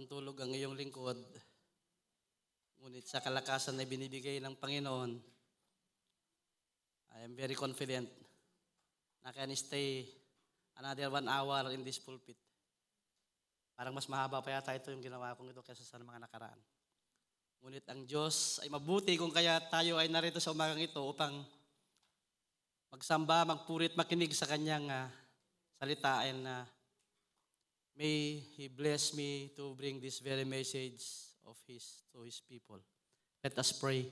Napantulog ang iyong lingkod, ngunit sa kalakasan na binibigay ng Panginoon, I am very confident na can stay another 1 hour in this pulpit. Parang mas mahaba pa yata ito yung ginawa kong ito kaysa sa mga nakaraan. Ngunit ang Diyos ay mabuti kung kaya tayo ay narito sa umagang ito upang magsamba, magpurit, makinig sa kanyang salita, and may He bless me to bring this very message of His to His people. Let us pray.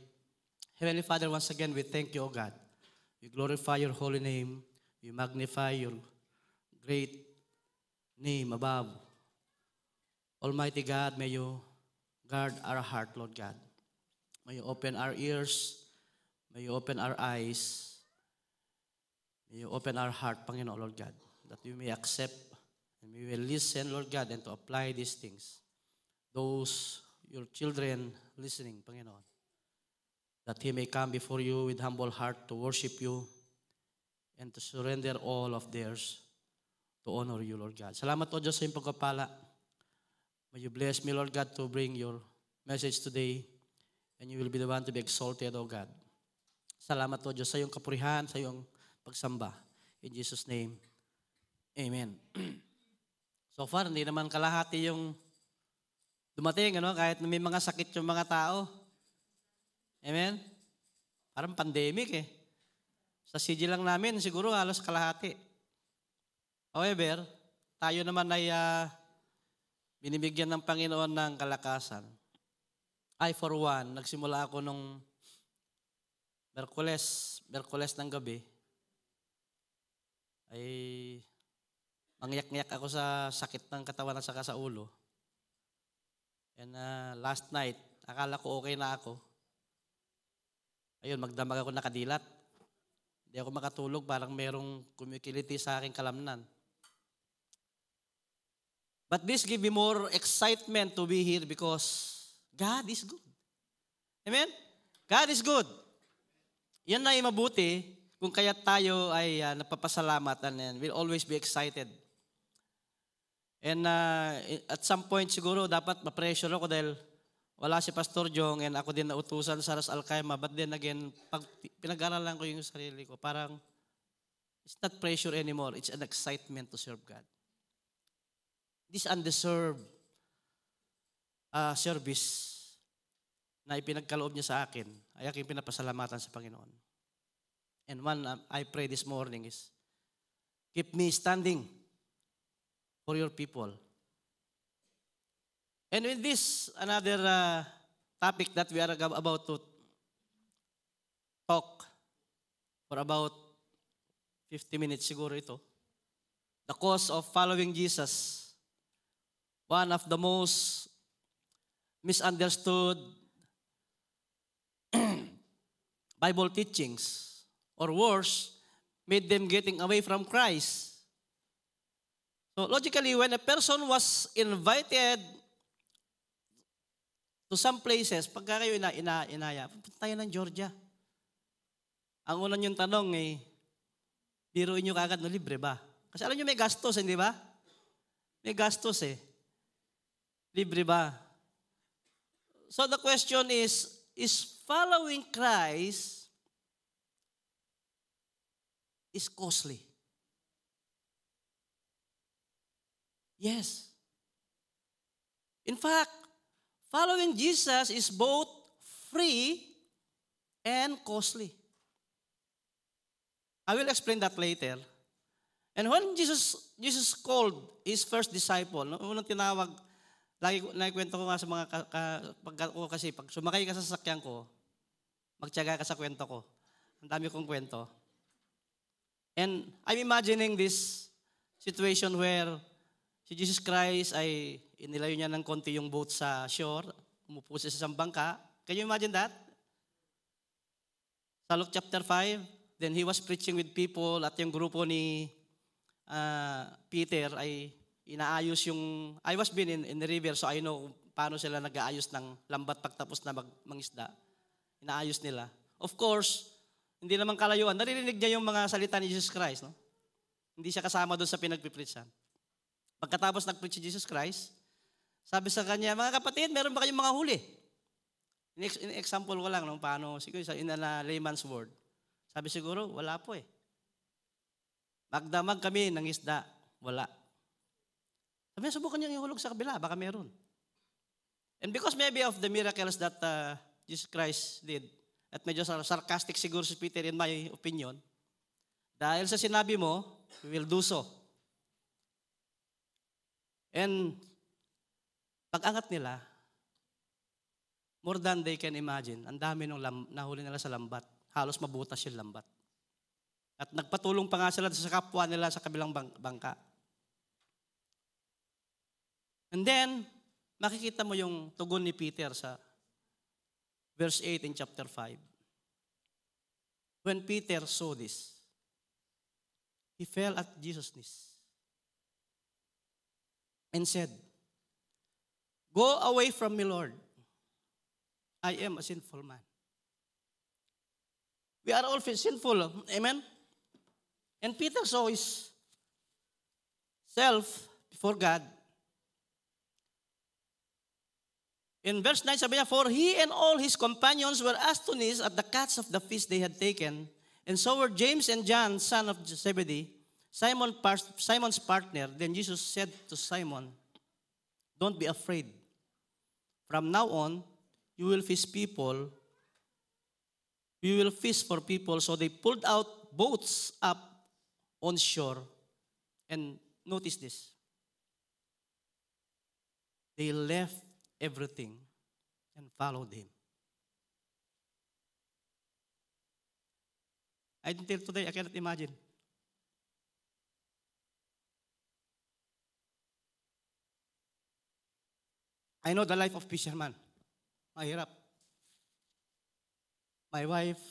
Heavenly Father, once again, we thank you, O God. We glorify your holy name. We magnify your great name above. Almighty God, may you guard our heart, Lord God. May you open our ears. May you open our eyes. May you open our heart, Panginoon, Lord God, that we may accept and we will listen, Lord God, and to apply these things. Those, your children listening, Panginoon, that He may come before you with humble heart to worship you and to surrender all of theirs to honor you, Lord God. Salamat, O Diyos, sa iyong pagpapala. May you bless me, Lord God, to bring your message today, and you will be the one to be exalted, O God. Salamat, O Diyos, sa iyong kapurihan, sa iyong pagsamba. In Jesus' name, Amen. So far, hindi naman kalahati yung dumating, kahit may mga sakit yung mga tao. Amen? Parang pandemic eh. Sa CG lang namin, siguro halos kalahati. However, tayo naman ay binibigyan ng Panginoon ng kalakasan. I, for one, nagsimula ako nung Merkules ng gabi, ay mangyak-ngyak ako sa sakit ng katawan at saka sa ulo. And last night, akala ko okay na ako. Ayun, magdamag ako nakadilat. Hindi ako makatulog, parang merong kumikiliti sa aking kalamnan. But this give me more excitement to be here because God is good. Amen? God is good. Yan na yung mabuti kung kaya tayo ay napapasalamat and we'll always be excited. And at some point siguro dapat ma-pressure ako dahil wala si Pastor Jong and ako din nautusan sa Ras Al Khaimah. But then again, pag pinag-aralan ko yung sarili ko, parang it's not pressure anymore. It's an excitement to serve God. This undeserved service na ipinagkaloob niya sa akin ay aking pinapasalamatan sa Panginoon. And one I pray this morning is, keep me standing for your people. And with this, another topic that we are about to talk for about 50 minutes siguro ito. The cost of following Jesus. One of the most misunderstood Bible teachings, or worse, made them getting away from Christ. So logically, when a person was invited to some places, pagka kayo inaya, punta tayo ng Georgia. Ang unang yung tanong biruin nyo kaagad na libre ba? Kasi alam nyo may gastos, hindi ba? May gastos Libre ba? So the question is following Christ is costly? Yes. In fact, following Jesus is both free and costly. I will explain that later. And when Jesus called His first disciple, unang tinawag, lagi nakikwento ko nga sa mga, pag sumakay ka sa sasakyan ko, magtiyaga ka sa kwento ko. Ang dami kong kwento. And I'm imagining this situation where si Jesus Christ ay inilayo niya ng konti yung boat sa shore, umupo siya sa isang bangka. Can you imagine that? Sa Luke chapter 5, then He was preaching with people at yung grupo ni Peter ay inaayos yung, I was been in the river so I know paano sila nag-aayos ng lambat pagtapos na mangisda. Inaayos nila. Of course, hindi naman kalayuan. Naririnig niya yung mga salita ni Jesus Christ. No? Hindi siya kasama doon sa pinagpipreachan. Pagkatapos nag-preach si Jesus Christ, Sabi sa kanya, mga kapatid, meron ba kayong mga huli? In-example ko lang nung paano, siguro in a layman's word. Sabi siguro, wala po eh. Magdamag kami ng isda, wala. Sabi, subukan niyo ihulog sa kabila, baka meron. And because maybe of the miracles that Jesus Christ did, at medyo sarcastic siguro si Peter in my opinion, dahil sa sinabi mo, we will do so. And pag-angat nila, more than they can imagine, ang dami nung nahuli nila sa lambat. Halos mabutas yung lambat. At nagpatulong pa nga sila sa kapwa nila sa kabilang bangka. And then, makikita mo yung tugon ni Peter sa verse 8 in chapter 5. When Peter saw this, he fell at Jesus' knees and said, "Go away from me, Lord. I am a sinful man." We are all sinful. Amen? And Peter saw his self before God. In verse 9, sabi niya, "For he and all his companions were astonished at the catch of the fish they had taken, and so were James and John, son of Zebedee, Simon's partner." Then Jesus said to Simon, "Don't be afraid. From now on, you will fish people. You will fish for people." So they pulled out boats up on shore. And notice this. They left everything and followed him. Until today, I cannot imagine. I know the life of fisherman. Mahirap. My wife,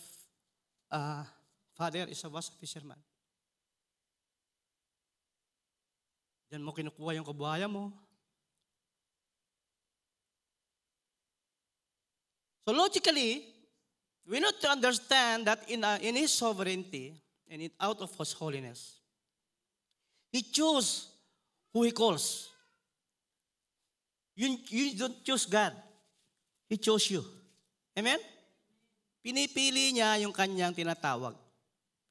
father was a fisherman. Diyan mo kinukuha yung kabuhayan mo. So logically, we need to understand that in His sovereignty and out of His holiness, He chose who He calls. You don't choose God. He chose you. Amen? Pinipili niya yung kanyang tinatawag.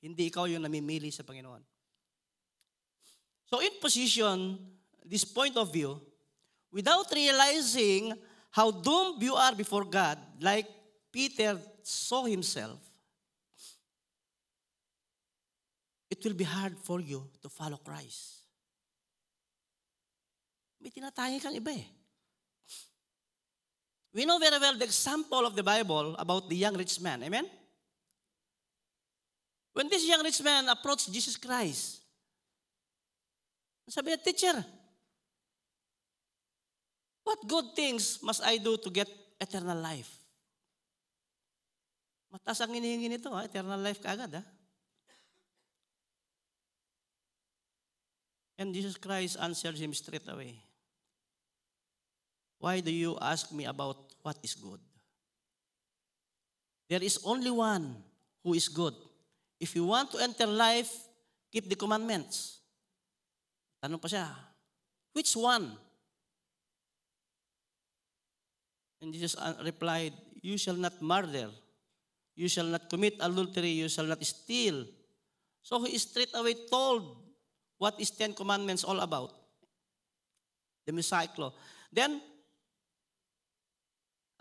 Hindi ikaw yung namimili sa Panginoon. So in position, this point of view, without realizing how doomed you are before God, like Peter saw himself, it will be hard for you to follow Christ. May tinatanging kang iba eh. We know very well the example of the Bible about the young rich man. Amen? When this young rich man approached Jesus Christ, sabi niya, "Teacher, what good things must I do to get eternal life?" Mataas ang hinihingi nito, eternal life kaagad. And Jesus Christ answered him straight away. "Why do you ask me about what is good? There is only one who is good. If you want to enter life, keep the commandments." Tanong pa siya, "Which one?" And Jesus replied, "You shall not murder. You shall not commit adultery. You shall not steal." So he straight away told what is 10 Commandments all about. The Mosaic Law. Then,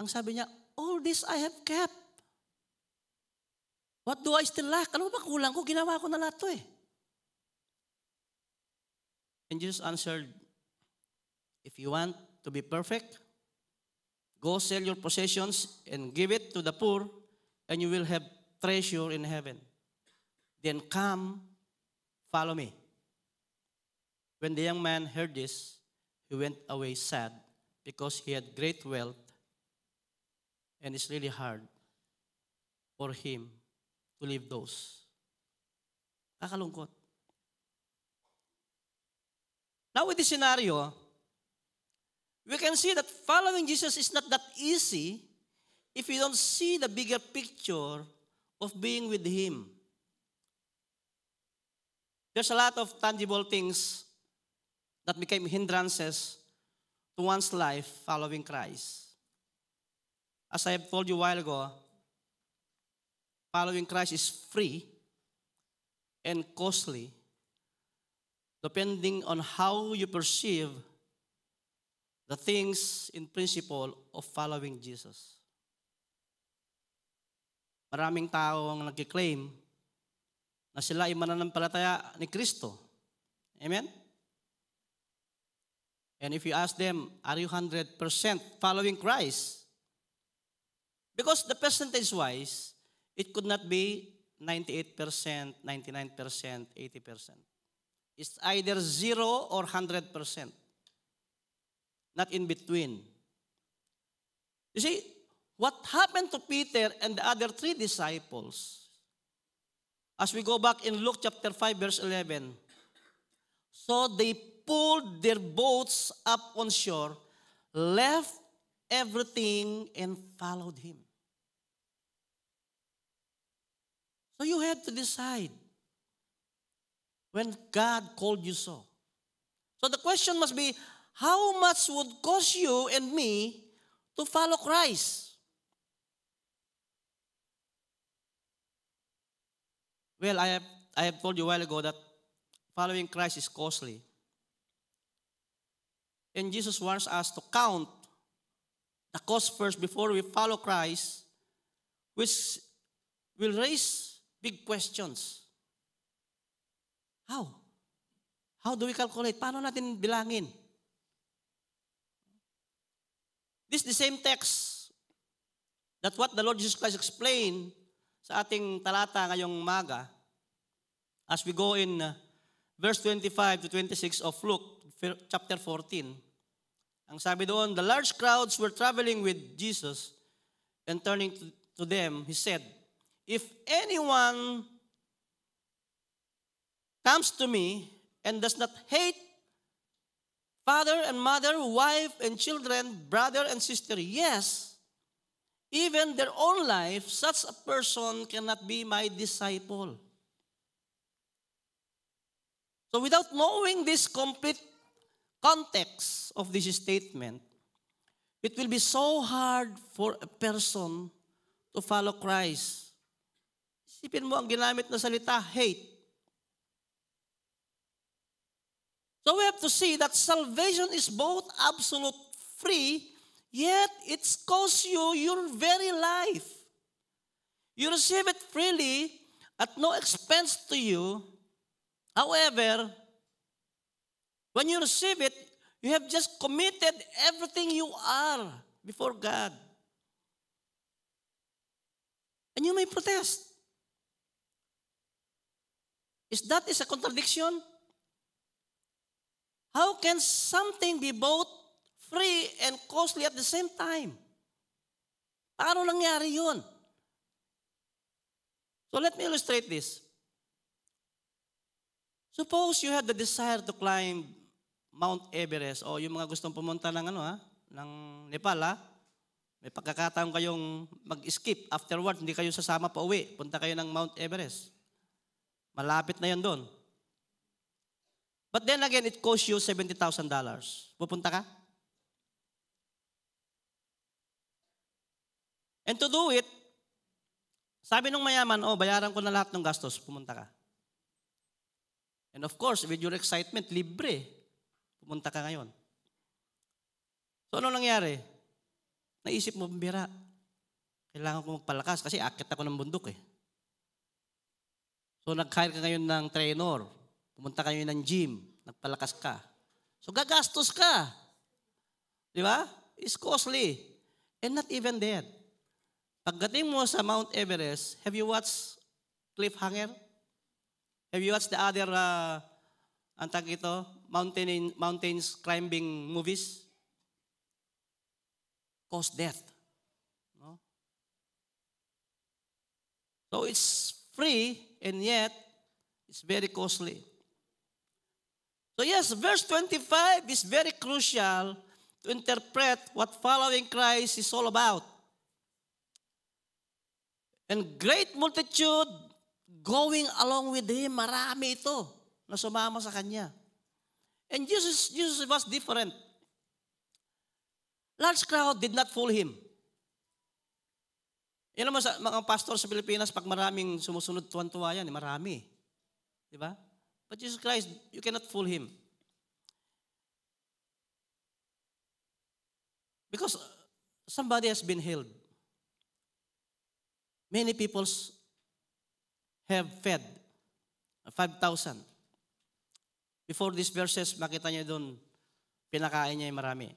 ang sabi niya, "All this I have kept. What do I still lack?" Ano ba kulang ko? Ginawa ko na lahat to eh. And Jesus answered, "If you want to be perfect, go sell your possessions and give it to the poor, and you will have treasure in heaven. Then come, follow me." When the young man heard this, he went away sad because he had great wealth, and it's really hard for him to leave those. Kakalungkot. Now with this scenario, we can see that following Jesus is not that easy if we don't see the bigger picture of being with Him. There's a lot of tangible things that became hindrances to one's life following Christ. As I have told you a while ago, following Christ is free and costly depending on how you perceive the things in principle of following Jesus. Maraming tao ang nagkiklaim na sila ay mananampalataya ni Kristo. Amen? And if you ask them, are you 100% following Christ? Because the percentage-wise, it could not be 98%, 99%, 80%. It's either 0 or 100%. Not in between. You see, what happened to Peter and the other 3 disciples, as we go back in Luke chapter 5, verse 11, so they pulled their boats up on shore, left everything, and followed him. So you have to decide when God called you so. So the question must be, how much would cost you and me to follow Christ? Well, I have told you a while ago that following Christ is costly. And Jesus wants us to count the cost first before we follow Christ, which will raise big questions. How? How do we calculate? Paano natin bilangin? This is the same text that what the Lord Jesus Christ explained sa ating talata ngayong umaga as we go in verse 25 to 26 of Luke chapter 14. Ang sabi doon, the large crowds were traveling with Jesus, and turning to them, he said, if anyone comes to me and does not hate father and mother, wife and children, brother and sister, yes, even their own life, such a person cannot be my disciple. So without knowing this complete context of this statement, it will be so hard for a person to follow Christ. Isipin mo ang ginamit na salita, hate. So we have to see that salvation is both absolute free, yet it costs you your very life. You receive it freely at no expense to you. However, when you receive it, you have just committed everything you are before God. And you may protest. Is that a contradiction? How can something be both free and costly at the same time? Paano nangyari yun? So let me illustrate this. Suppose you have the desire to climb Mount Everest o yung mga gustong pumunta ng ng Nepal, may pagkakataon kayong mag-skip afterward, hindi kayo sasama pa uwi, punta kayo ng Mount Everest. Malapit na yan doon. But then again, it costs you $70,000. Pupunta ka? And to do it, sabi nung mayaman, bayaran ko na lahat ng gastos, pumunta ka. And of course, with your excitement, libre. Pumunta ka ngayon. So ano nangyari? Naisip mo, bira, kailangan ko magpalakas kasi akit ako ng bundok eh. So nag-hire ka ngayon ng trainer. Pumunta kayo ng gym, nagpalakas ka. So gagastos ka. Di ba? It's costly. And not even that. Pagdating mo sa Mount Everest, have you watched Cliffhanger? Have you watched the other, mountains climbing movies? Cost death. No? So it's free and yet it's very costly. So yes, verse 25 is very crucial to interpret what following Christ is all about. And great multitude going along with Him, marami ito na sumama sa Kanya. And Jesus was different. Large crowd did not fool him. Yan naman sa mga pastor sa Pilipinas, pag maraming sumusunod tuwan-tuwa yan, marami. Di ba? But Jesus Christ, you cannot fool him. Because somebody has been healed. Many people have fed 5,000. Before these verses, makita niyo doon, pinakain niya yung marami.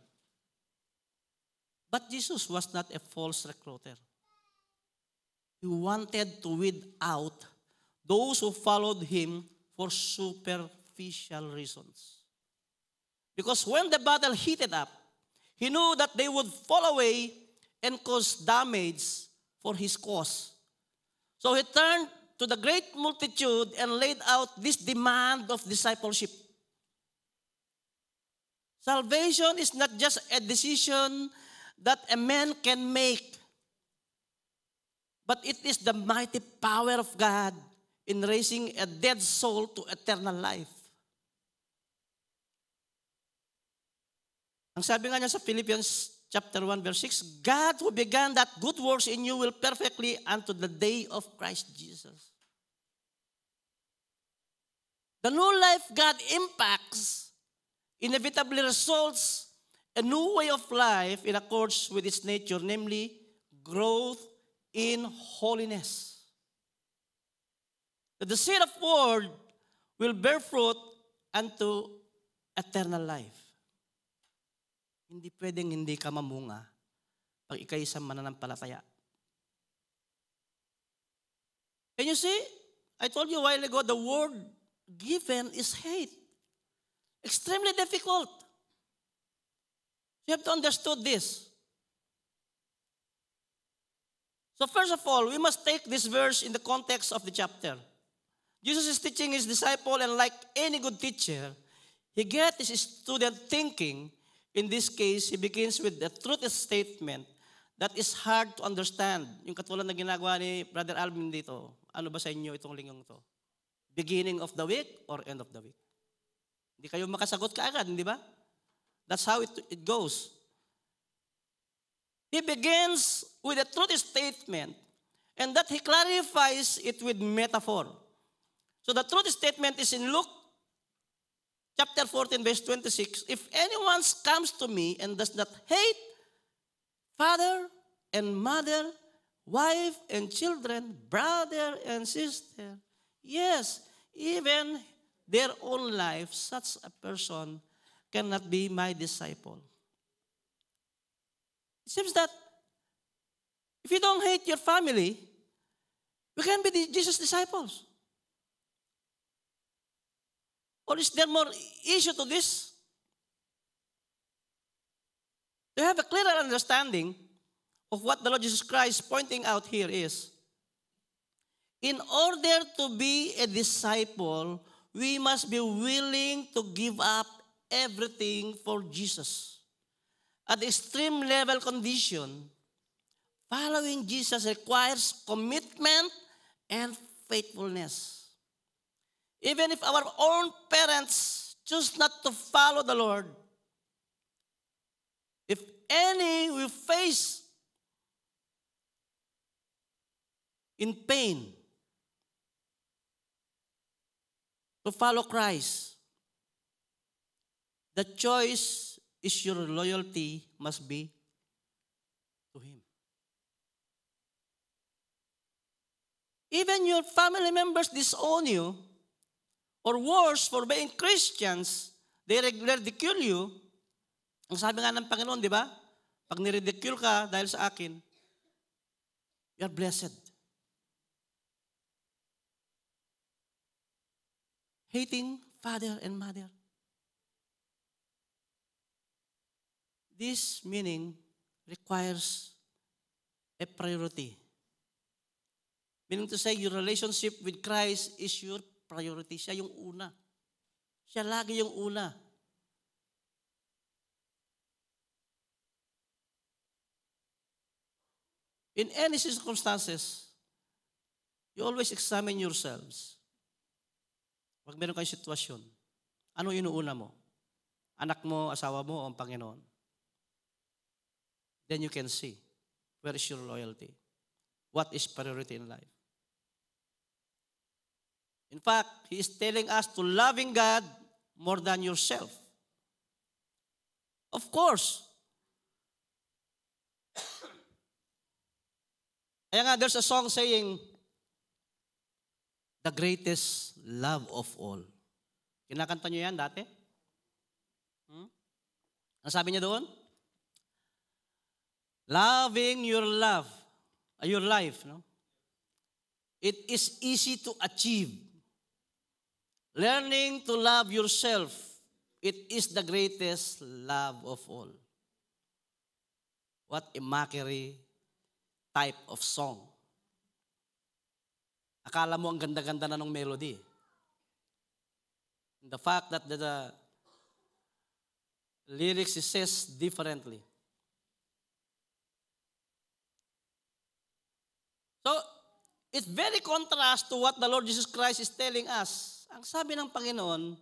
But Jesus was not a false recruiter. He wanted to weed out those who followed him for superficial reasons. Because when the battle heated up, he knew that they would fall away and cause damage for his cause. So he turned to the great multitude and laid out this demand of discipleship. Salvation is not just a decision that a man can make, but it is the mighty power of God in raising a dead soul to eternal life. Ang sabi nga niya sa Philippians chapter 1 verse 6, God who began that good works in you will perfectly unto the day of Christ Jesus. The new life God impacts inevitably results a new way of life in accordance with its nature, namely growth in holiness. The seed of word will bear fruit unto eternal life. Hindi pwedeng hindi ka mamunga pag ikay isang mananampalataya. Can you see? I told you a while ago, the word given is hate. Extremely difficult. You have to understand this. So first of all, we must take this verse in the context of the chapter. Jesus is teaching his disciple, and like any good teacher, he gets his student thinking. In this case, he begins with the truth statement that is hard to understand. Yung katulad na ginagawa ni Brother Alvin dito. Ano ba sa inyo itong linggong to? Beginning of the week or end of the week? Hindi kayo makasagot kaagad, hindi ba? That's how it goes. He begins with a truth statement, and that he clarifies it with metaphor. So the truth statement is in Luke chapter 14, verse 26. If anyone comes to me and does not hate father and mother, wife and children, brother and sister, yes, even their own life, such a person cannot be my disciple. It seems that if you don't hate your family, you can be Jesus' disciples. Or is there more issue to this? To have a clearer understanding of what the Lord Jesus Christ is pointing out here is, in order to be a disciple, we must be willing to give up everything for Jesus. At the extreme level condition, following Jesus requires commitment and faithfulness. Even if our own parents choose not to follow the Lord, if any will face in pain to follow Christ, the choice is your loyalty must be to Him. Even your family members disown you, or worse, for being Christians, they ridicule you. Ang sabi nga ng Panginoon, di ba? Pag niridicule ka dahil sa akin, you are blessed. Hating father and mother. This meaning requires a priority. Meaning to say, your relationship with Christ is your priority. Siya yung una. Siya lagi yung una. In any circumstances, you always examine yourselves. Pag meron kayong sitwasyon, ano inuuna mo? Anak mo, asawa mo, o ang Panginoon? then you can see where is your loyalty. What is priority in life? In fact, He is telling us to loving God more than yourself. Of course. Kaya nga, there's a song saying, the greatest love of all. Kinakanta nyo yan dati? Ano sabi niya doon? Loving your life, no? It is easy to achieve. Learning to love yourself, it is the greatest love of all. What a mockery type of song. Akala mo ang ganda-ganda na ng melody. The fact that the lyrics says differently. So, it's very contrast to what the Lord Jesus Christ is telling us. Ang sabi ng Panginoon,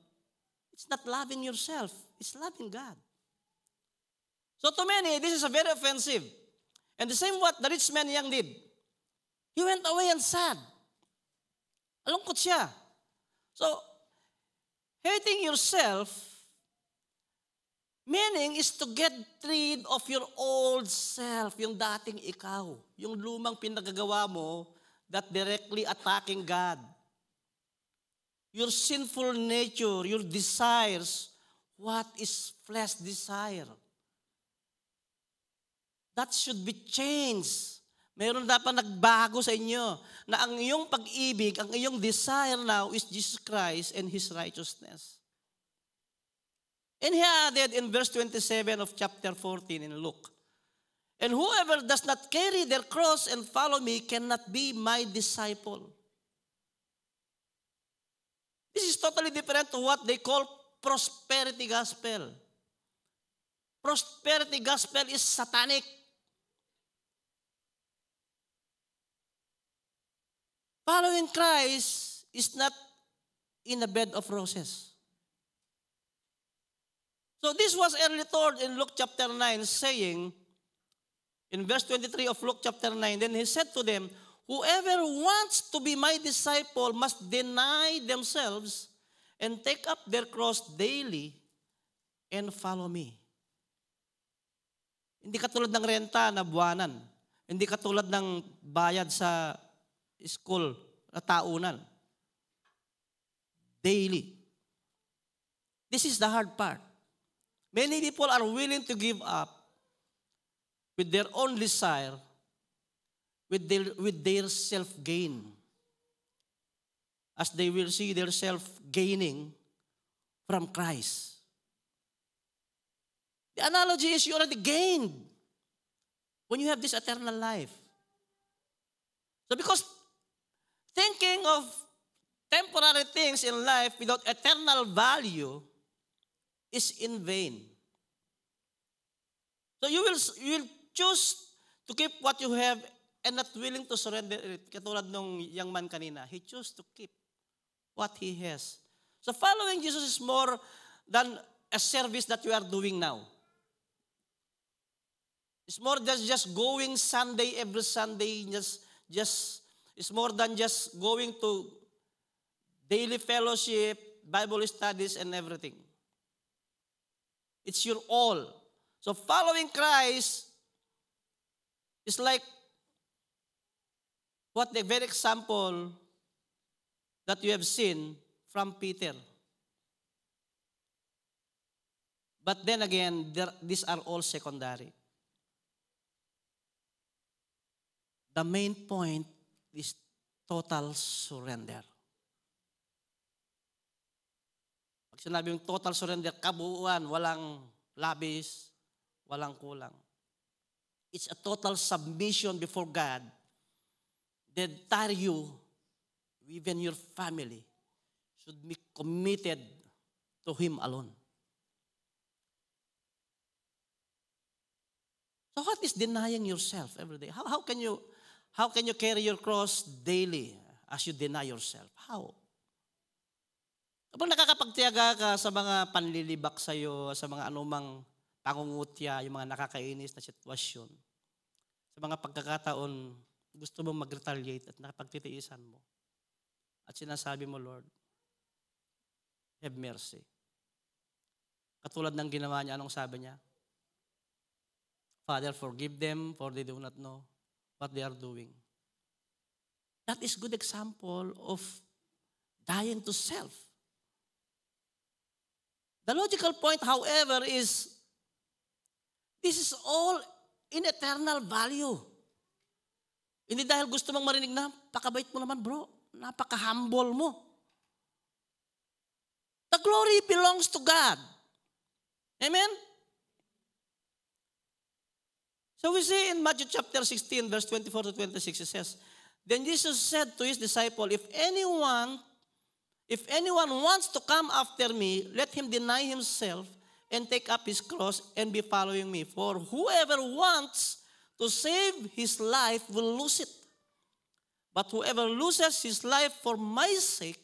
it's not loving yourself, it's loving God. So to many, this is a very offensive. And the same what the rich man young did. He went away and sad. Alungkot siya. So, hating yourself, meaning is to get rid of your old self, yung dating ikaw, yung lumang pinagagawa mo that directly attacking God. Your sinful nature, your desires, what is flesh desire? That should be changed. Mayroon dapat nagbago sa inyo na ang iyong pag-ibig, ang iyong desire now is Jesus Christ and His righteousness. And He added in verse 27 of chapter 14 in Luke, and whoever does not carry their cross and follow me cannot be my disciple. This is totally different to what they call prosperity gospel. Prosperity gospel is satanic. Following Christ is not in a bed of roses. So this was earlier told in Luke chapter 9 saying, in verse 23 of Luke chapter 9, then He said to them, whoever wants to be my disciple must deny themselves and take up their cross daily and follow me. Hindi katulad ng renta na buwanan. Hindi katulad ng bayad sa school na taunan. Daily. This is the hard part. Many people are willing to give up with their own desire, with their self-gain, as they will see their self-gaining from Christ. The analogy is you already gained when you have this eternal life. So because thinking of temporary things in life without eternal value is in vain. So you will choose to keep what you have and not willing to surrender it. Katulad nung young man kanina, he chose to keep what he has. So following Jesus is more than a service that you are doing now. It's more than just going Sunday, every Sunday, it's more than just going to daily fellowship, Bible studies, and everything. It's your all. So following Christ is like what the very example that you have seen from Peter. But then again, these are all secondary. The main point is total surrender. Pag sinabi yung total surrender, kabuuan, walang labis, walang kulang. It's a total submission before God. The entire you, even your family, should be committed to Him alone. So what is denying yourself every day? How can you carry your cross daily as you deny yourself? How? Kapag nakakapagtiyaga ka sa mga panlilibak sa iyo, sa mga anumang pangungutya, yung mga nakakainis na sitwasyon. Sa mga pagkakataon, gusto mong mag-retaliate at nakapagtitiisan mo. At sinasabi mo, Lord, have mercy. Katulad ng ginawa niya, anong sabi niya? Father, forgive them for they do not know what they are doing. That is good example of dying to self. The logical point, however, is this is all in eternal value. Hindi dahil gusto mong marinig na, pakabait mo naman bro, napaka-humble mo. The glory belongs to God. Amen? So we see in Matthew chapter 16, verse 24 to 26, it says, Then Jesus said to his disciple, If anyone wants to come after me, let him deny himself and take up his cross and be following me. For whoever wants to save his life will lose it. But whoever loses his life for my sake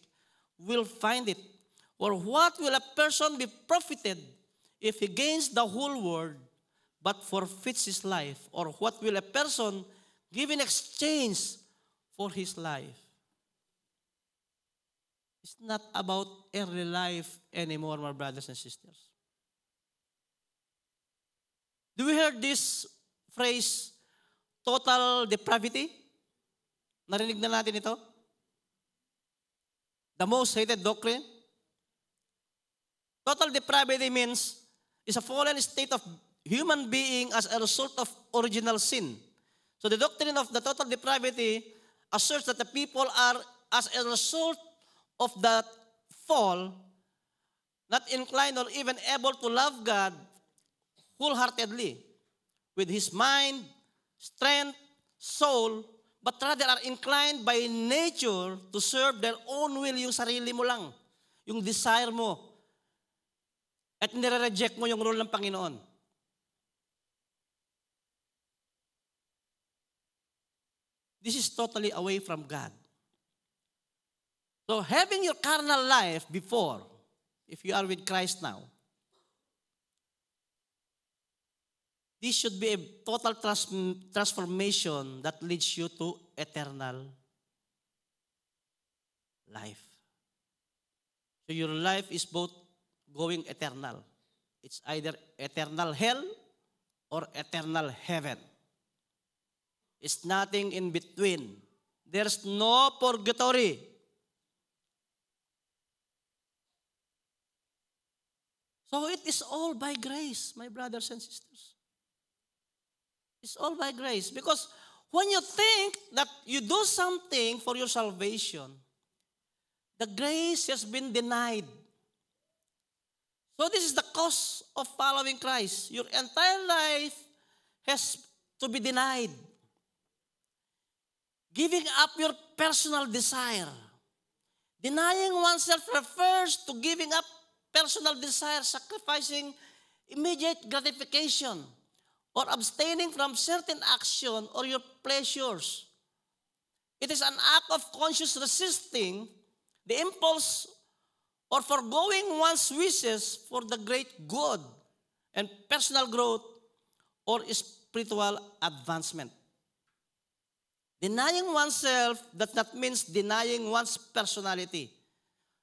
will find it. Or what will a person be profited if he gains the whole world but forfeits his life? Or what will a person give in exchange for his life? It's not about earthly life anymore, my brothers and sisters. Do we hear this phrase, total depravity? Narinig na natin ito? The most hated doctrine? Total depravity means is a fallen state of human being as a result of original sin. So the doctrine of the total depravity asserts that the people are, as a result of that fall, not inclined or even able to love God wholeheartedly with his mind, strength, soul, but rather are inclined by nature to serve their own will, yung sarili mo lang, yung desire mo, at nire-reject mo yung rule ng Panginoon. This is totally away from God. So having your carnal life before, if you are with Christ now, this should be a total transformation that leads you to eternal life. So your life is both going eternal. It's either eternal hell or eternal heaven. It's nothing in between. There's no purgatory. So it is all by grace, my brothers and sisters. It's all by grace. Because when you think that you do something for your salvation, the grace has been denied. So this is the cost of following Christ. Your entire life has to be denied. Giving up your personal desire. Denying oneself refers to giving up personal desire, sacrificing immediate gratification, or abstaining from certain action or your pleasures. It is an act of conscious resisting the impulse or foregoing one's wishes for the great good and personal growth or spiritual advancement. Denying oneself does not mean denying one's personality.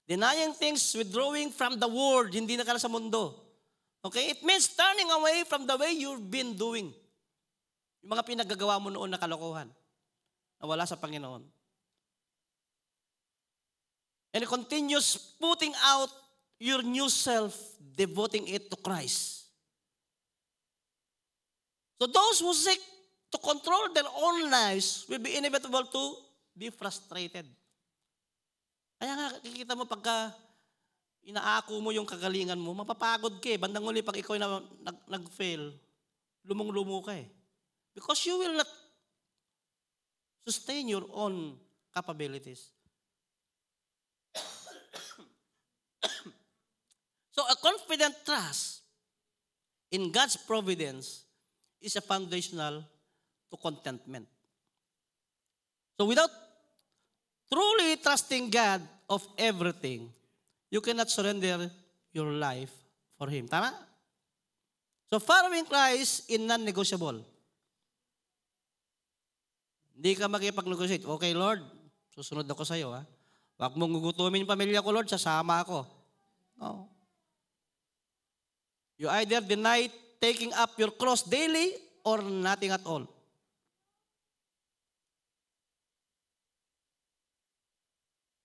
Denying things, withdrawing from the world, hindi na ka na sa mundo. Okay? It means turning away from the way you've been doing. Yung mga pinagagawa mo noon na kalokohan, na wala sa Panginoon. And it continues putting out your new self, devoting it to Christ. So those who seek to control their own lives will be inevitable to be frustrated. Kaya nga, kikita mo pagka inaako mo yung kagalingan mo, mapapagod ka eh. Bandang uli, pag ikaw na nag-fail, lumong-lumo ka eh. Because you will not sustain your own capabilities. So a confident trust in God's providence is a foundational to contentment. So without truly trusting God of everything, you cannot surrender your life for Him. Tama? So following Christ in non-negotiable. Hindi ka makipag-negotiate. Okay, Lord, susunod ako sa iyo. Huwag mong gugutumin yung pamilya ko, Lord, sasama ako. No. You either deny taking up your cross daily or nothing at all.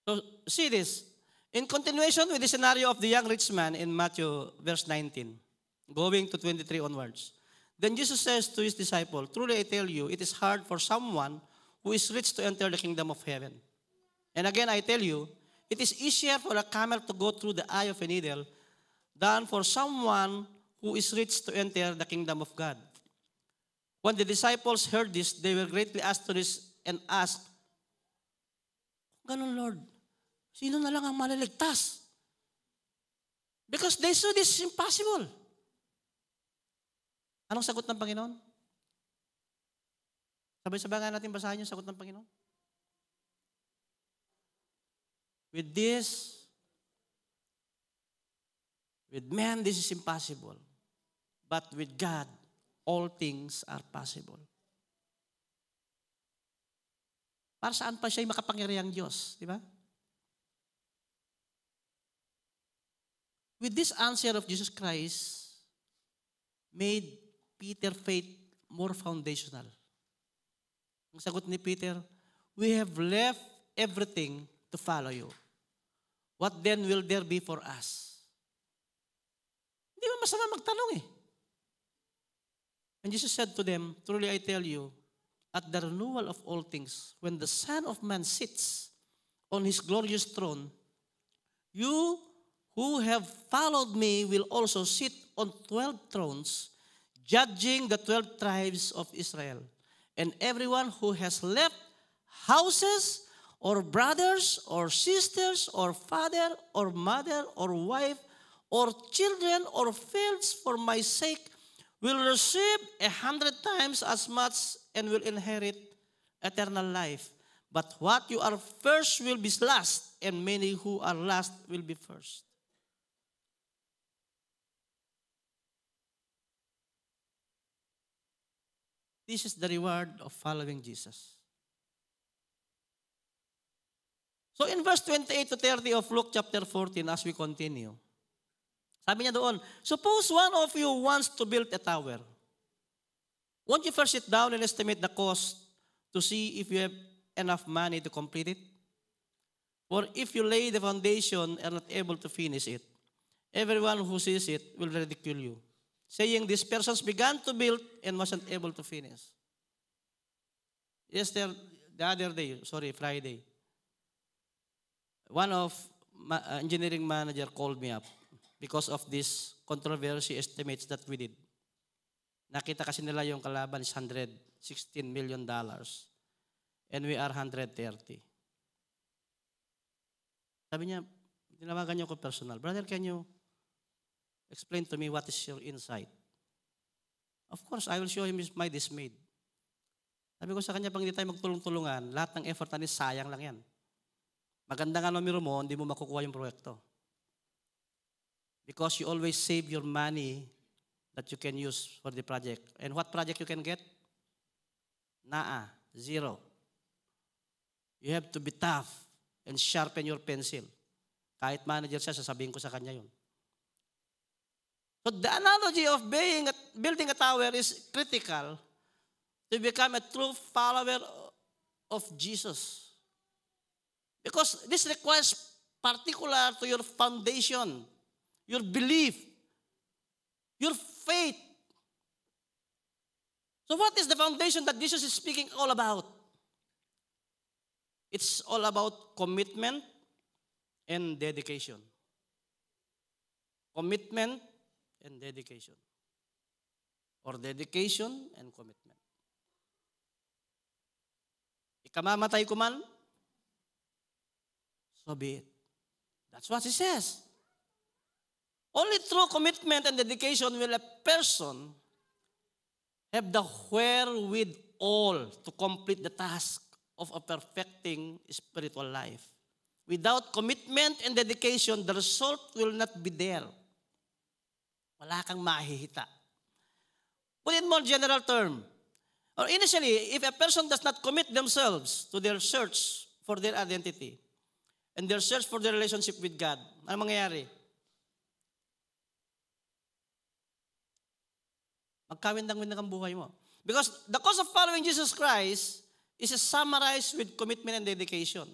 So, see this. In continuation with the scenario of the young rich man in Matthew verse 19, going to 23 onwards. Then Jesus says to his disciple, truly I tell you, it is hard for someone who is rich to enter the kingdom of heaven. And again, I tell you, it is easier for a camel to go through the eye of a needle than for someone who is rich to enter the kingdom of God. When the disciples heard this, they were greatly astonished and asked, ganun, Lord, sino na lang ang maliligtas? Because they saw this is impossible. Anong sagot ng Panginoon? Sabay-sabay nga natin basahin yung sagot ng Panginoon. With man, this is impossible. But with God, all things are possible. Para saan pa siya'y makapangyarihang Diyos? Di ba? With this answer of Jesus Christ, made Peter's faith more foundational. Ang sagot ni Peter, we have left everything to follow you. What then will there be for us? Hindi mo masama magtanong eh. And Jesus said to them, truly I tell you, at the renewal of all things, when the Son of Man sits on his glorious throne, you who have followed me will also sit on 12 thrones, judging the 12 tribes of Israel. And everyone who has left houses, or brothers, or sisters, or father, or mother, or wife, or children, or fields for my sake will receive 100 times as much and will inherit eternal life. But what you are first will be last, and many who are last will be first. This is the reward of following Jesus. So in verse 28 to 30 of Luke chapter 14, as we continue, sabi niya doon, suppose one of you wants to build a tower. Won't you first sit down and estimate the cost to see if you have enough money to complete it? For if you lay the foundation and are not able to finish it, everyone who sees it will ridicule you, saying, these persons began to build and wasn't able to finish. Friday, one of engineering manager called me up because of this controversy estimates that we did. Nakita kasi nila yung kalaban is $116 million and we are 130. Sabi niya, tinawagan niyo ko personal, brother, can you explain to me what is your insight? Of course, I will show him my dismay. Sabi ko sa kanya, pag hindi tayo magtulong-tulungan, lahat ng effort natin, sayang lang yan. Maganda nga numero mo, hindi mo makukuha yung proyekto. Because you always save your money that you can use for the project. And what project you can get? Zero. You have to be tough and sharpen your pencil. Kahit manager siya, sasabihin ko sa kanya yun. So the analogy of building a tower is critical to become a true follower of Jesus. Because this requires particular to your foundation, your belief, your faith. So what is the foundation that Jesus is speaking all about? It's all about commitment and dedication. Commitment and dedication. Or dedication and commitment. Ikamamatay ko man, so be it. That's what he says. Only through commitment and dedication will a person have the wherewithal to complete the task of a perfecting spiritual life. Without commitment and dedication, the result will not be there. Wala kang mahihita. Put in more general term. Or initially, if a person does not commit themselves to their search for their identity and their search for their relationship with God, ano mangyayari? Magkawindang-windang ang buhay mo. Because the cost of following Jesus Christ is summarized with commitment and dedication.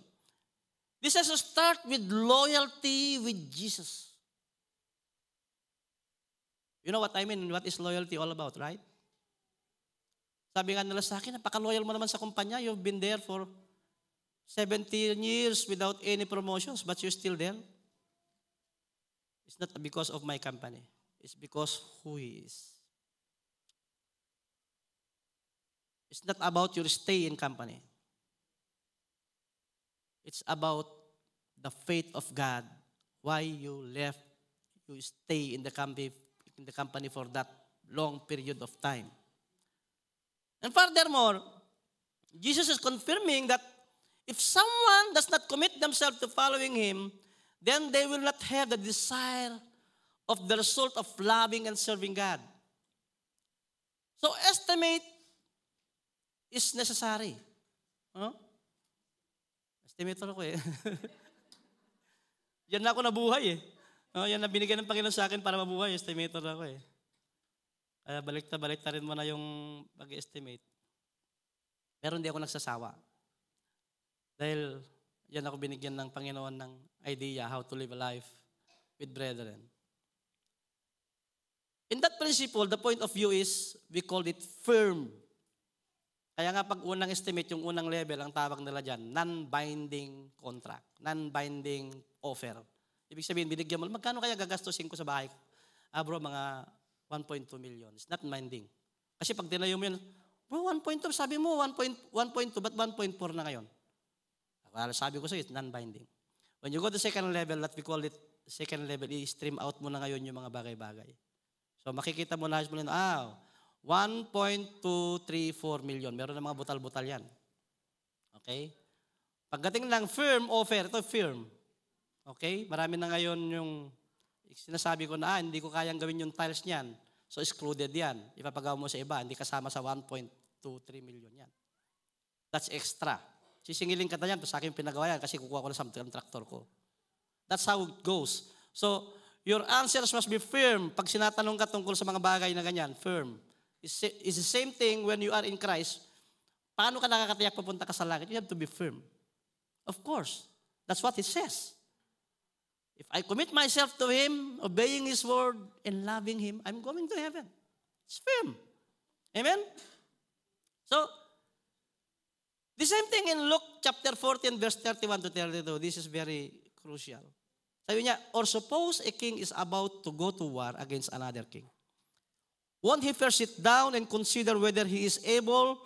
This has to start with loyalty with Jesus. You know what I mean? What is loyalty all about, right? Sabi nga nila sa akin, napaka-loyal mo naman sa kumpanya. You've been there for 17 years without any promotions, but you're still there. It's not because of my company. It's because who He is. It's not about your stay in company. It's about the faith of God. Why you left, you stay in the company for that long period of time. And furthermore, Jesus is confirming that if someone does not commit themselves to following Him, then they will not have the desire of the result of loving and serving God. So estimate is necessary. Huh? Estimator ako eh. Yan na ako nabuhay eh. Yan na binigyan ng Panginoon sa akin para mabuhay. Estimator ako eh. Kaya balik rin mo na yung pag-estimate. Pero hindi ako nagsasawa. Dahil yan ako binigyan ng Panginoon ng idea how to live a life with brethren. In that principle, the point of view is, we call it firm. Kaya nga pag unang estimate, yung unang level, ang tawag nila dyan, non-binding contract, non-binding offer. Ibig sabihin, binigyan mo, magkano kaya gagastusin ko sa bahay ko? Bro, mga 1.2 million. It's not binding. Kasi pag tinayo mo yun, bro, 1.2, sabi mo, 1.2, but 1.4 na ngayon. Well, sabi ko sa'yo, it's non-binding. When you go to second level, that we call it second level, i-stream out mo na ngayon yung mga bagay-bagay. So makikita mo na, 1.234 million. Meron na mga butal-butal yan. Okay? Pagdating ng firm offer, ito firm. Okay? Marami na ngayon yung sinasabi ko na, hindi ko kayang gawin yung tiles niyan. So excluded yan. Ipapagawa mo sa iba, hindi kasama sa 1.23 million yan. That's extra. Sisingilin ka na yan, sa akin pinagawa yan kasi kukuha ko na sa contractor ko. That's how it goes. So, your answers must be firm. Pag sinatanong ka tungkol sa mga bagay na ganyan, firm. It's the same thing when you are in Christ. Paano ka nakakatiyak papunta ka sa langit? You have to be firm. Of course. That's what it says. If I commit myself to Him, obeying His word, and loving Him, I'm going to heaven. It's firm. Amen? So, the same thing in Luke chapter 14, verse 31 to 32. This is very crucial. Sabi niya, or suppose a king is about to go to war against another king. Won't he first sit down and consider whether he is able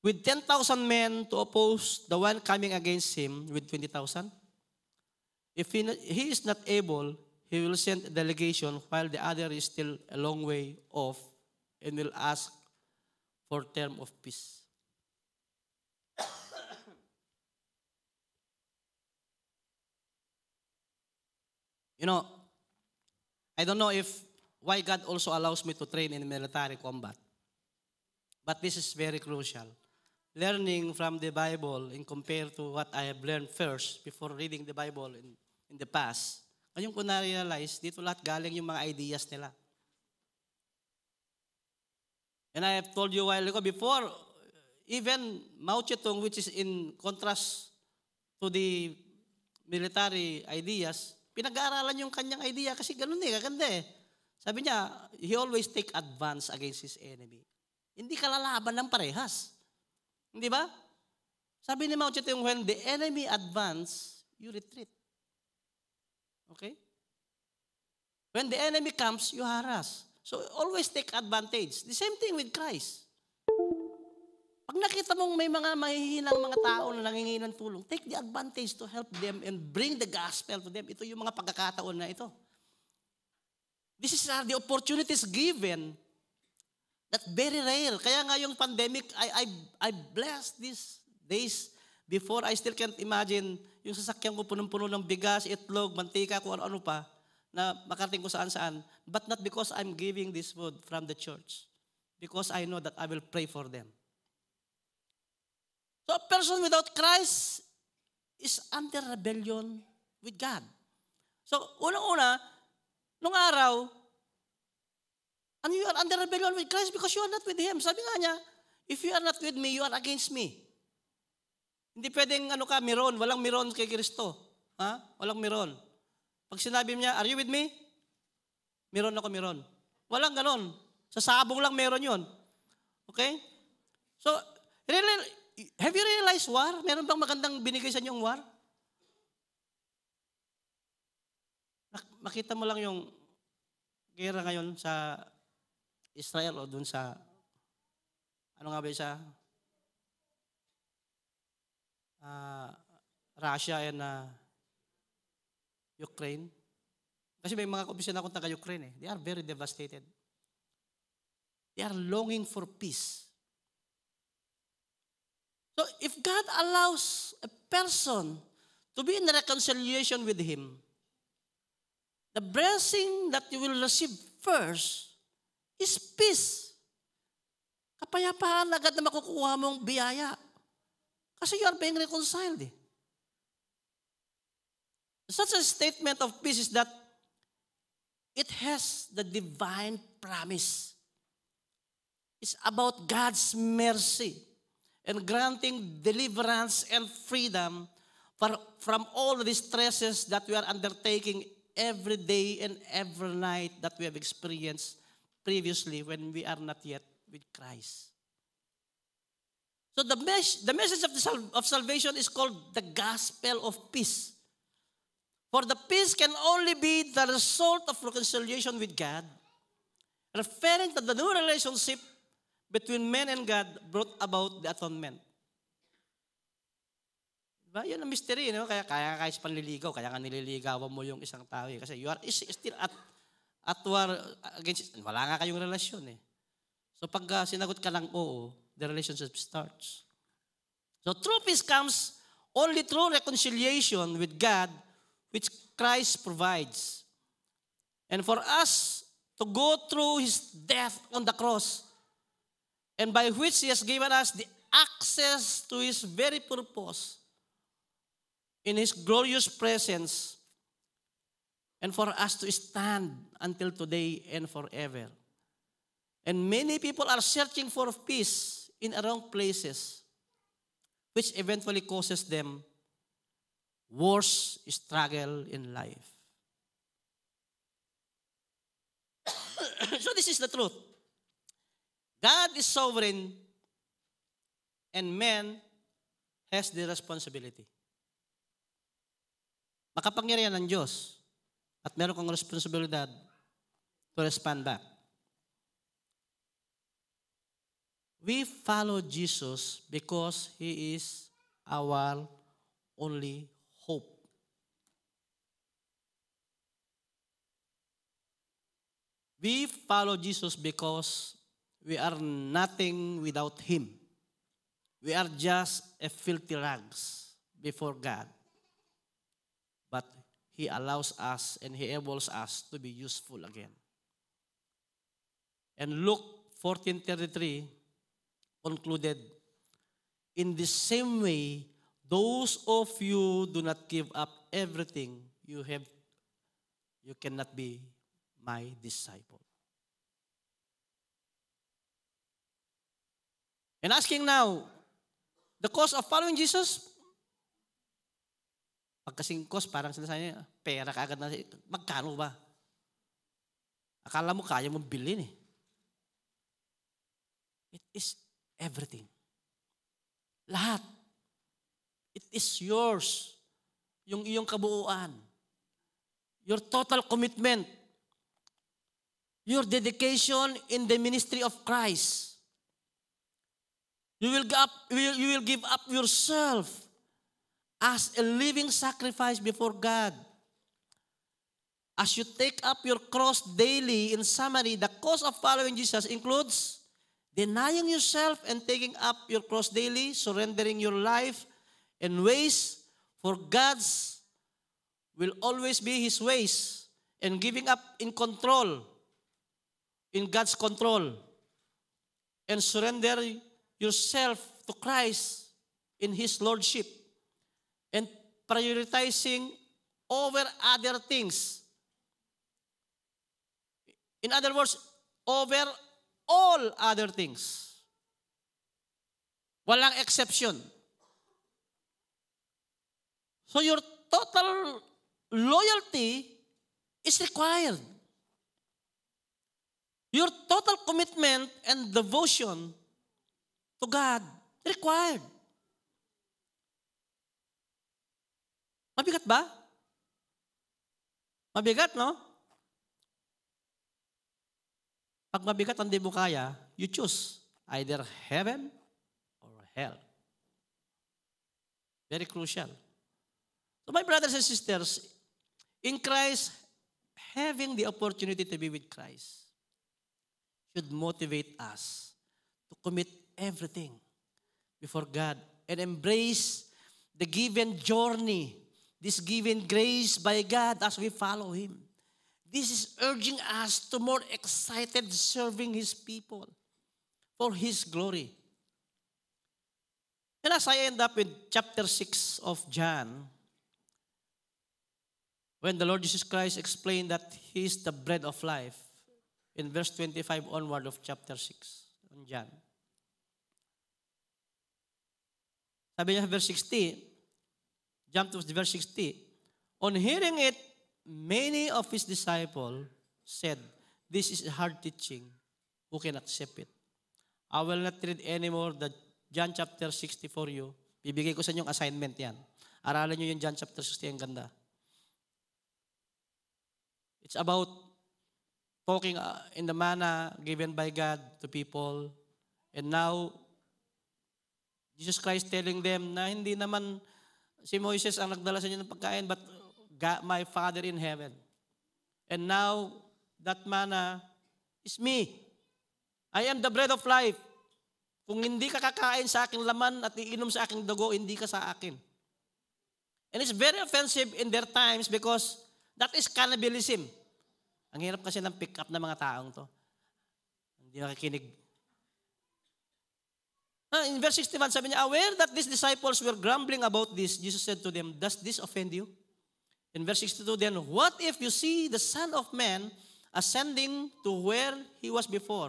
with 10,000 men to oppose the one coming against him with 20,000? If he is not able, he will send a delegation while the other is still a long way off and will ask for term of peace. You know, I don't know why God also allows me to train in military combat. But this is very crucial. Learning from the Bible and compared to what I have learned first before reading the Bible in the past. Ngayon ko na-realize, dito lahat galing yung mga ideas nila. And I have told you a while ago, before, even Mao Zedong, which is in contrast to the military ideas, pinag-aaralan yung kanyang idea kasi ganun kaganda eh. Sabi niya, he always take advance against his enemy. Hindi ka lalaban ng parehas. Hindi ba? Sabi ni Mao Zedong, when the enemy advance, you retreat. Okay? When the enemy comes, you harass. So always take advantage. The same thing with Christ. Pag nakita mong may mga mahihinang mga tao na nangingi ng tulong, take the advantage to help them and bring the gospel to them. Ito yung mga pagkakataon na ito. This is the opportunities given that very rare. Kaya nga yung pandemic, I blessed these days before. I still can't imagine yung sasakyan ko punong-puno ng bigas, itlog, mantika, kung ano-ano pa. na makarating ko saan-saan, but not because I'm giving this food from the church. Because I know that I will pray for them. So a person without Christ is under rebellion with God. So unang-una, nung araw, and you are under rebellion with Christ because you are not with Him. Sabi nga niya, if you are not with me, you are against me. Hindi pwedeng meron. Walang meron kay Kristo. Walang meron. Pag sinabi niya, are you with me? Meron ako meron. Walang ganon. Sa sabong lang meron yun. Okay? So, really, have you realized war? Meron bang magandang binigay sa inyong war? Makita mo lang yung gera ngayon sa Israel o dun sa, ano nga ba siya? Russia and Ukraine. Kasi may mga kaopisyon akong taga-Ukraine. They are very devastated. They are longing for peace. So if God allows a person to be in reconciliation with Him, the blessing that you will receive first is peace. Kapayapaan agad na makukuha mong biyaya. Kasi you are being reconciled. Such a statement of peace is that it has the divine promise. It's about God's mercy and granting deliverance and freedom from all the stresses that we are undertaking every day and every night that we have experienced previously when we are not yet with Christ. So the message of salvation is called the gospel of peace. For the peace can only be the result of reconciliation with God, referring to the new relationship between man and God brought about the atonement. Diba? Yun ang mystery, no? Kaya panliligaw, kaya nga nililigawan mo yung isang tao. Kasi you are still at war against, wala nga kayong relasyon. So pag sinagot ka lang oo, the relationship starts. So true peace comes only through reconciliation with God, which Christ provides. And for us to go through His death on the cross, and by which He has given us the access to His very purpose in His glorious presence, and for us to stand until today and forever. And many people are searching for peace in wrong places, which eventually causes them worse struggle in life. So this is the truth. God is sovereign and man has the responsibility. Makapangyarihan ng Diyos at meron kang responsibilidad to respond back. We follow Jesus because He is our only hope. We follow Jesus because we are nothing without Him. We are just a filthy rags before God. But He allows us and He enables us to be useful again. And Luke 14:33 concluded, in the same way, those of you do not give up everything you have, you cannot be my disciple. And asking now, the cost of following Jesus, pagkasing cost, parang sinasabi niya, pera kaagad na, magkano ba? Akala mo kaya mong bilhin eh. It is everything. Lahat. It is yours. Yung iyong kabuuan. Your total commitment. Your dedication in the ministry of Christ. You will give up yourself as a living sacrifice before God. As you take up your cross daily, in summary, the cost of following Jesus includes denying yourself and taking up your cross daily, surrendering your life and ways for God's will always be His ways, and giving up in control, in God's control, and surrender yourself to Christ in His Lordship, and prioritizing over other things. In other words, over all other things. Walang exception. So your total loyalty is required. Your total commitment and devotion to God required. Mabigat ba? Mabigat, no? Pag mabigat ang di mo kaya, you choose either heaven or hell. Very crucial. So my brothers and sisters, in Christ, having the opportunity to be with Christ should motivate us to commit everything before God and embrace the given journey, this given grace by God as we follow Him. This is urging us to more excited serving His people for His glory. And as I end up with chapter 6 of John, when the Lord Jesus Christ explained that He is the bread of life, in verse 25 onward of chapter 6 on John. Sabi niya verse 60, jump to verse 60, on hearing it, many of His disciples said, this is hard teaching. Who can accept it? I will not read anymore the John chapter 60 for you. Bibigay ko sa inyong assignment yan. Aralan nyo yung John chapter 60, ang ganda. It's about talking in the manner given by God to people. And now, Jesus Christ telling them na hindi naman si Moises ang nagdala sa inyo ng pagkain, but God, my Father in heaven. And now, that manna is me. I am the bread of life. Kung hindi ka kakain sa aking laman at iinom sa aking dugo, hindi ka sa akin. And it's very offensive in their times because that is cannibalism. Ang hirap kasi ng pick up ng mga taong to. Hindi nakikinig. In verse 61, sabi niya, aware that these disciples were grumbling about this, Jesus said to them, does this offend you? In verse 62, then, what if you see the Son of Man ascending to where He was before?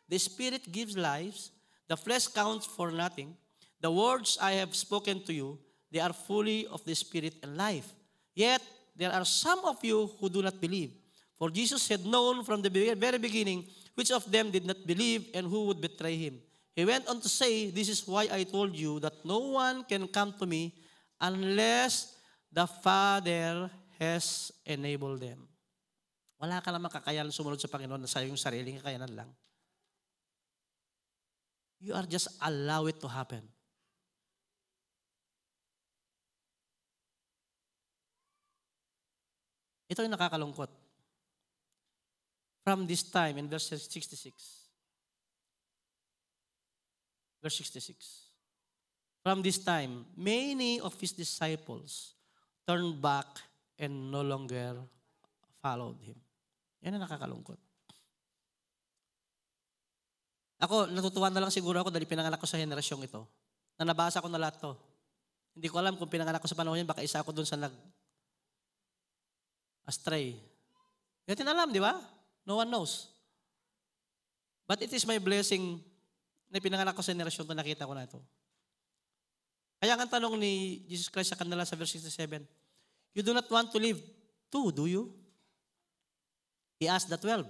The Spirit gives life, the flesh counts for nothing. The words I have spoken to you, they are fully of the Spirit and life. Yet, there are some of you who do not believe. For Jesus had known from the very beginning which of them did not believe and who would betray Him. He went on to say, this is why I told you that no one can come to me unless the Father has enabled them. Wala ka namang kakayanan sumunod sa Panginoon sa iyong sariling kakayanan lang. You are just allow it to happen. Ito yung nakakalungkot. From this time, in verse 66. Verse 66. From this time, many of His disciples turned back and no longer followed Him. Yan ang nakakalungkot. Ako, natutuwa na lang siguro ako dahil pinanganak ko sa henerasyong ito. Na nabasa ko na lahat to. Hindi ko alam kung pinanganak ko sa panahon yan, baka isa ako dun sa astray. Hindi natin alam, di ba? No one knows. But it is my blessing na pinanganak ko sa henerasyon to, nakita ko na ito. Kaya ang tanong ni Jesus Christ sa kanila sa verse 67, you do not want to live too, do you? He asked the 12.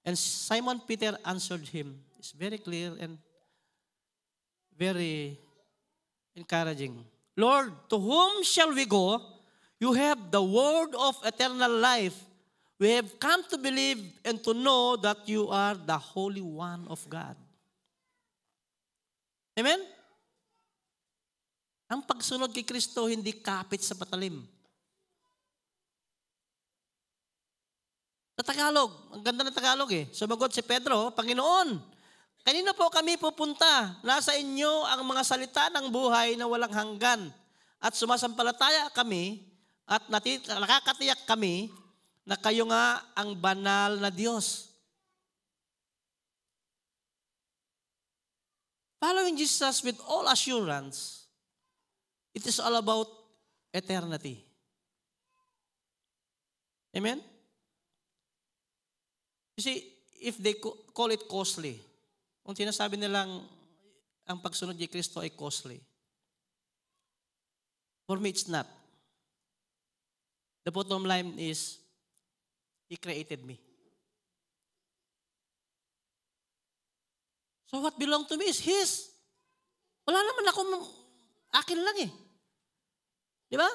And Simon Peter answered him. It's very clear and very encouraging. Lord, to whom shall we go? You have the word of eternal life. We have come to believe and to know that you are the Holy One of God. Amen? Ang pagsunod kay Kristo hindi kapit sa patalim. Sa Tagalog, ang ganda ng Tagalog eh. Sumagot si Pedro, Panginoon, kanino po kami pupunta? Nasa inyo ang mga salita ng buhay na walang hanggan. At sumasampalataya kami at nakakatiyak kami na kayo nga ang banal na Diyos. Following Jesus with all assurance, it is all about eternity. Amen? You see, if they call it costly, kung sinasabi nilang ang pagsunod kay Kristo ay costly, for me it's not. The bottom line is, He created me. So what belong to me is His. Wala naman akin lang eh. Di ba?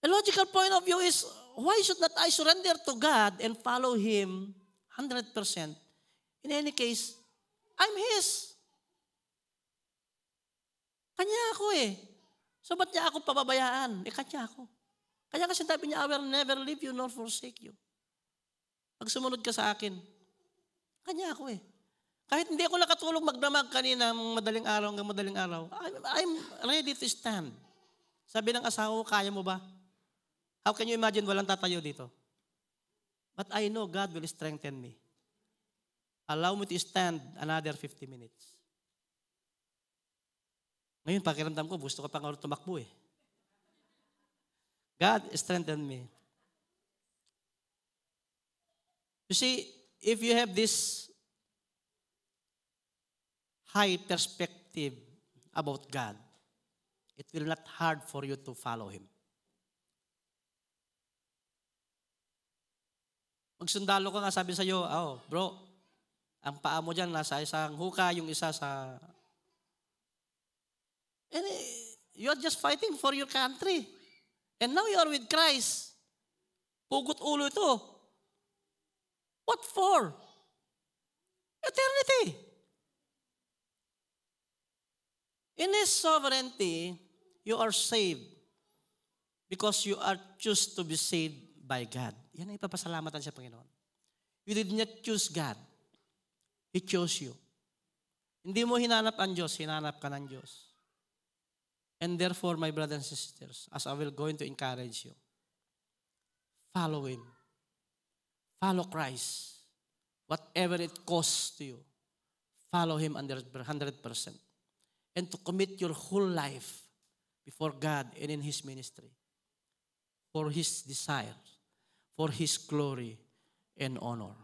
The logical point of view is, why should not I surrender to God and follow Him 100%? In any case, I'm His. Kanya ako eh. So ba't niya ako pababayaan? Kanya ako. Kaya kasi sabi niya, I will never leave you nor forsake you. Pag sumunod ka sa akin, kanya ako eh. Kahit hindi ako nakatulog magdamag kanina madaling araw hanggang madaling araw, I'm ready to stand. Sabi ng asawa ko, kaya mo ba? How can you imagine walang tatayo dito? But I know God will strengthen me. Allow me to stand another 50 minutes. Ngayon, pakiramdam ko, gusto ko pang tumakbo eh. God strengthen me. You see, if you have this high perspective about God, it will not hard for you to follow Him. Magsundalo ka nga, sabi sa'yo, bro, ang paa mo dyan nasa isang huka, yung isa sa... And you're just fighting for your country. And now you are with Christ. Pugot ulo ito. What for? Eternity. In His sovereignty, you are saved because you are choose to be saved by God. Yan ang ipapasalamatan sa Panginoon. You did not choose God. He chose you. Hindi mo hinanap ang Diyos, hinanap ka ng Diyos. And therefore, my brothers and sisters, as I will going to encourage you, follow Him. Follow Christ. Whatever it costs to you, follow Him 100%. And to commit your whole life before God and in His ministry for His desire, for His glory and honor.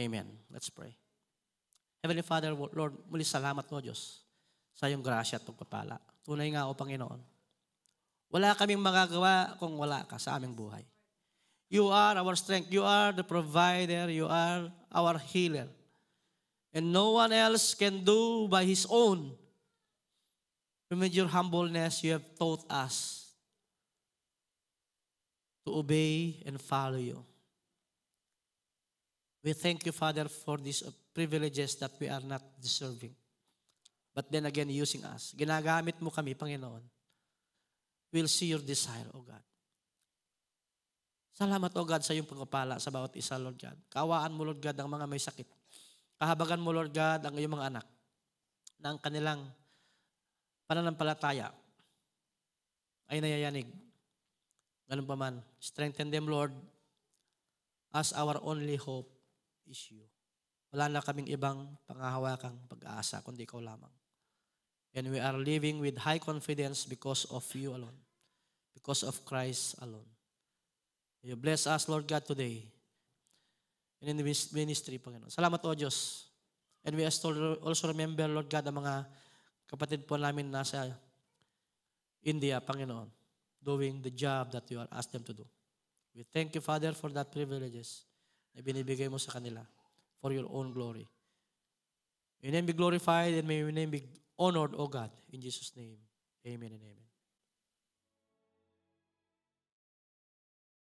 Amen. Let's pray. Heavenly Father, Lord, muli salamat mo, Diyos, sa iyong grasya at pagpapala. Tunay nga, O Panginoon, wala kaming magagawa kung wala ka sa aming buhay. You are our strength. You are the provider. You are our healer. And no one else can do by his own. With your humbleness, you have taught us to obey and follow you. We thank you, Father, for these privileges that we are not deserving. But then again, using us. Ginagamit mo kami, Panginoon. We'll see your desire, O God. Salamat, O God, sa iyong pagpapala sa bawat isa, Lord God. Kaawaan mo, Lord God, ang mga may sakit. Kahabagan mo, Lord God, ang iyong mga anak na ang kanilang pananampalataya ay nayayanig. Ganun pa man, strengthen them, Lord, as our only hope is you. Wala na kaming ibang pangahawakang pag-aasa, kundi ikaw lamang. And we are living with high confidence because of you alone. Because of Christ alone. You bless us, Lord God, today. And in the ministry, Panginoon. Salamat, O Diyos. And we also remember, Lord God, ang mga kapatid po namin nasa India, Panginoon, doing the job that you are asked them to do. We thank you, Father, for that privileges na binibigay mo sa kanila for your own glory. May your name be glorified and may your name be honored, O God. In Jesus' name, amen and amen.